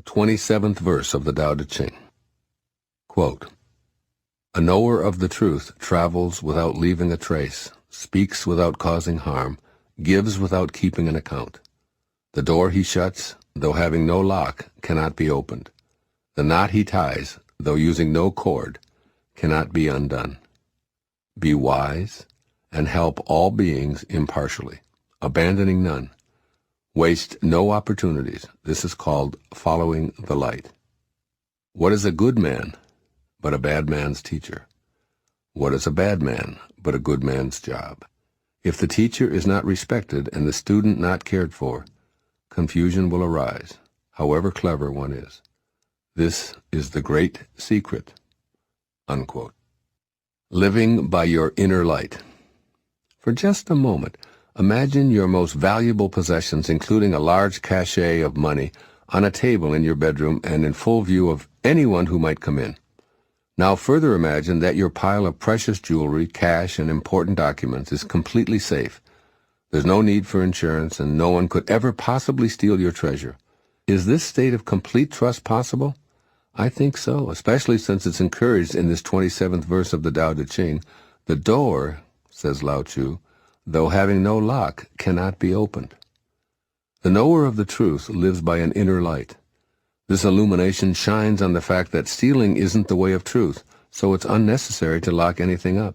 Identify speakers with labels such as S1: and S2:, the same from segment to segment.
S1: The 27th verse of the Tao Te Ching. Quote, "A knower of the truth travels without leaving a trace, speaks without causing harm, gives without keeping an account. The door he shuts, though having no lock, cannot be opened. The knot he ties, though using no cord, cannot be undone. Be wise, and help all beings impartially, abandoning none. Waste no opportunities. This is called following the light. What is a good man but a bad man's teacher? What is a bad man but a good man's job? If the teacher is not respected and the student not cared for, confusion will arise, however clever one is. This is the great secret." Unquote. Living by your inner light. For just a moment, imagine your most valuable possessions, including a large cachet of money, on a table in your bedroom and in full view of anyone who might come in. Now further imagine that your pile of precious jewelry, cash, and important documents is completely safe. There's no need for insurance, and no one could ever possibly steal your treasure. Is this state of complete trust possible? I think so, especially since it's encouraged in this 27th verse of the Tao Te Ching. The door, says Lao Tzu, though having no lock, cannot be opened. The knower of the truth lives by an inner light. This illumination shines on the fact that stealing isn't the way of truth, so it's unnecessary to lock anything up.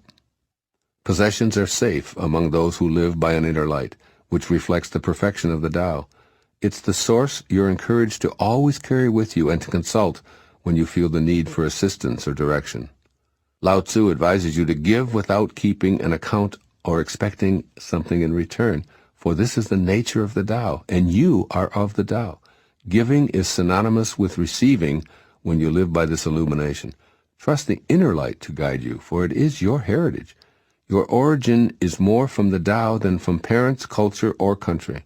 S1: Possessions are safe among those who live by an inner light, which reflects the perfection of the Tao. It's the source you're encouraged to always carry with you and to consult when you feel the need for assistance or direction. Lao Tzu advises you to give without keeping an account or expecting something in return, for this is the nature of the Tao, and you are of the Tao. Giving is synonymous with receiving when you live by this illumination. Trust the inner light to guide you, for it is your heritage. Your origin is more from the Tao than from parents, culture, or country.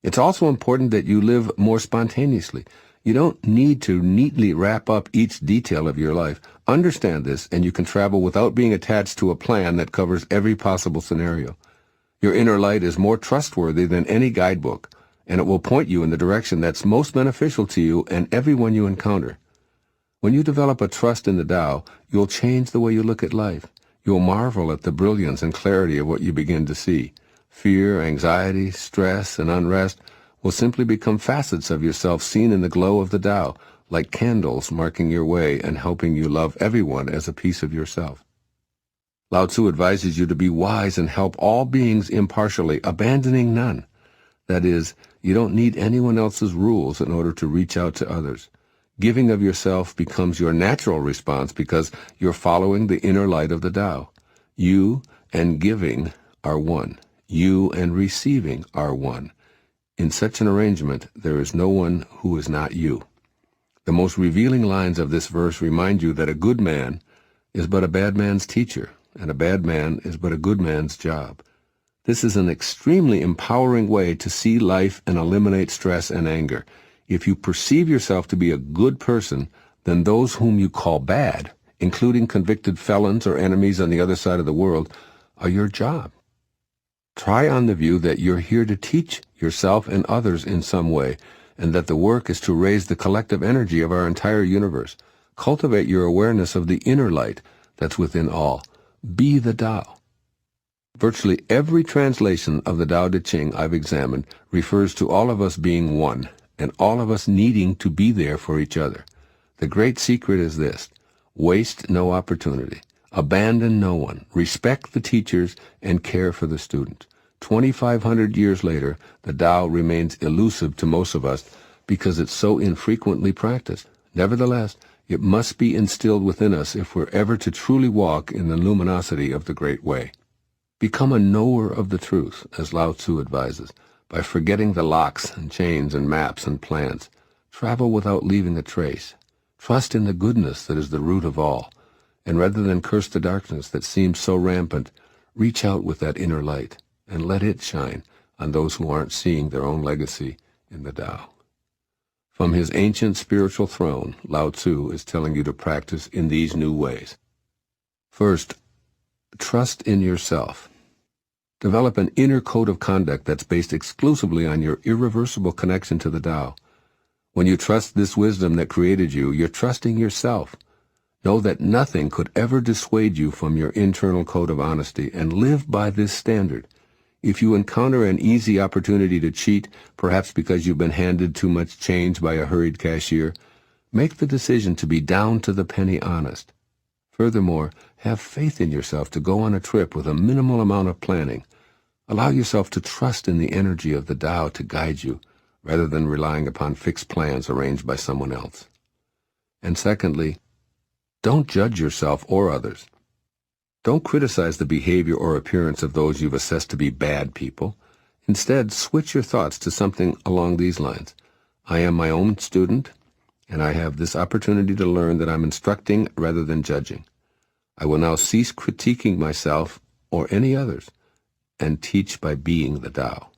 S1: It's also important that you live more spontaneously. You don't need to neatly wrap up each detail of your life. Understand this, and you can travel without being attached to a plan that covers every possible scenario. Your inner light is more trustworthy than any guidebook, and it will point you in the direction that's most beneficial to you and everyone you encounter. When you develop a trust in the Tao, you'll change the way you look at life. You'll marvel at the brilliance and clarity of what you begin to see. Fear, anxiety, stress, and unrest will simply become facets of yourself seen in the glow of the Tao, like candles marking your way and helping you love everyone as a piece of yourself. Lao Tzu advises you to be wise and help all beings impartially, abandoning none. That is, you don't need anyone else's rules in order to reach out to others. Giving of yourself becomes your natural response because you're following the inner light of the Tao. You and giving are one. You and receiving are one. In such an arrangement, there is no one who is not you. The most revealing lines of this verse remind you that a good man is but a bad man's teacher, and a bad man is but a good man's job. This is an extremely empowering way to see life and eliminate stress and anger. If you perceive yourself to be a good person, then those whom you call bad, including convicted felons or enemies on the other side of the world, are your job. Try on the view that you're here to teach yourself and others in some way, and that the work is to raise the collective energy of our entire universe. Cultivate your awareness of the inner light that's within all. Be the Tao. Virtually every translation of the Tao Te Ching I've examined refers to all of us being one, and all of us needing to be there for each other. The great secret is this: waste no opportunity. Abandon no one. Respect the teachers and care for the student. 2,500 years later, the Tao remains elusive to most of us because it's so infrequently practiced. Nevertheless, it must be instilled within us if we're ever to truly walk in the luminosity of the Great Way. Become a knower of the truth, as Lao Tzu advises, by forgetting the locks and chains and maps and plans. Travel without leaving a trace. Trust in the goodness that is the root of all. And rather than curse the darkness that seems so rampant, reach out with that inner light and let it shine on those who aren't seeing their own legacy in the Tao. From his ancient spiritual throne, Lao Tzu is telling you to practice in these new ways. First, trust in yourself. Develop an inner code of conduct that's based exclusively on your irreversible connection to the Tao. When you trust this wisdom that created you, you're trusting yourself. Know that nothing could ever dissuade you from your internal code of honesty, and live by this standard. If you encounter an easy opportunity to cheat, perhaps because you've been handed too much change by a hurried cashier, make the decision to be down to the penny honest. Furthermore, have faith in yourself to go on a trip with a minimal amount of planning. Allow yourself to trust in the energy of the Tao to guide you, rather than relying upon fixed plans arranged by someone else. And secondly, don't judge yourself or others. Don't criticize the behavior or appearance of those you've assessed to be bad people. Instead, switch your thoughts to something along these lines. I am my own student, and I have this opportunity to learn that I'm instructing rather than judging. I will now cease critiquing myself or any others, and teach by being the Tao.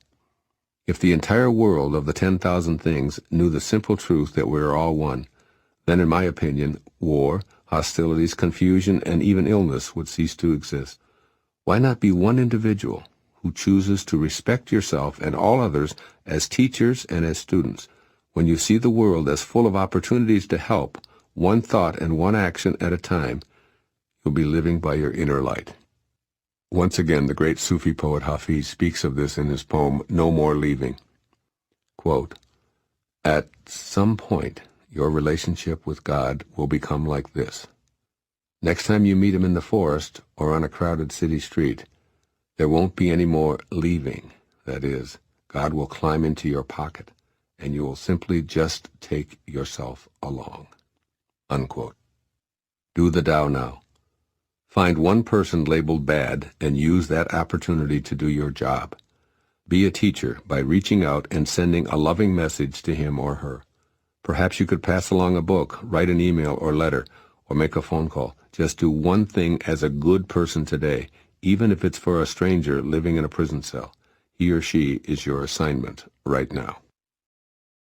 S1: If the entire world of the 10,000 things knew the simple truth that we are all one, then in my opinion, war, hostilities, confusion, and even illness would cease to exist. Why not be one individual who chooses to respect yourself and all others as teachers and as students? When you see the world as full of opportunities to help, one thought and one action at a time, you'll be living by your inner light. Once again, the great Sufi poet Hafiz speaks of this in his poem, No More Leaving. Quote, "At some point, your relationship with God will become like this. Next time you meet him in the forest or on a crowded city street, there won't be any more leaving. That is, God will climb into your pocket, and you will simply just take yourself along." Unquote. Do the Tao now. Find one person labeled bad and use that opportunity to do your job. Be a teacher by reaching out and sending a loving message to him or her. Perhaps you could pass along a book, write an email or letter, or make a phone call. Just do one thing as a good person today, even if it's for a stranger living in a prison cell. He or she is your assignment right now.